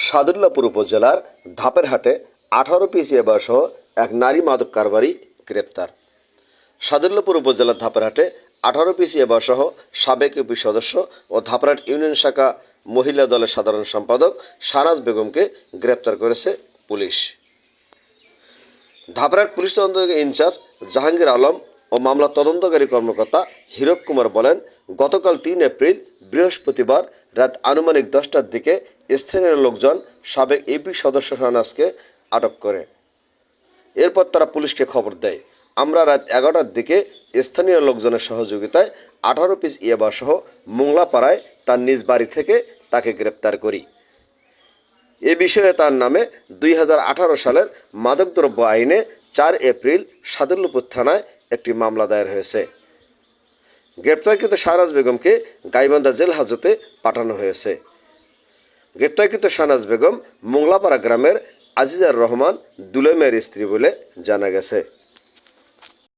সাদুল্লাপুর উপজেলার ধাপেরহাটে 18 পিস ইয়াবাসহ এক নারী মাদক কারবারি গ্রেপ্তার। সাদুল্লাপুর উপজেলার ধাপেরহাটে 18 পিস ইয়াবাসহ সাবেক ইউপি সদস্য ও ধাপেরহাট ইউনিয়ন শাখা মহিলা দলের সাধারণ সম্পাদক শাহনাজ বেগমকে গ্রেপ্তার করেছে পুলিশ। ধাপেরহাট পুলিশ তদন্ত ইনচার্জ জাহাঙ্গীর আলম ও মামলা তদন্তকারী কর্মকর্তা হীরক কুমার বলেন, গতকাল 3 এপ্রিল বৃহস্পতিবার রাত আনুমানিক 10টার দিকে স্থানীয় লোকজন সাবেক ইউপি সদস্য শাহনাজকে আটক করে। এরপর তারা পুলিশকে খবর দেয়। আমরা রাত 11টার দিকে স্থানীয় লোকজনের সহযোগিতায় 18 পিস ইয়াবাসহ মোংলাপাড়ায় তার নিজ বাড়ি থেকে তাকে গ্রেপ্তার করি। এ বিষয়ে তার নামে 2018 সালের মাদকদ্রব্য আইনে 4 এপ্রিল সাদুল্লাপুর থানায় একটি মামলা দায়ের হয়েছে। গ্রেপ্তারকৃত শাহনাজ বেগমকে গাইবান্ধা জেল হাজতে পাঠানো হয়েছে। গ্রেপ্তারকৃত শাহনাজ বেগম মোংলাপাড়া গ্রামের আজিজার রহমান দুলেমের স্ত্রী বলে জানা গেছে।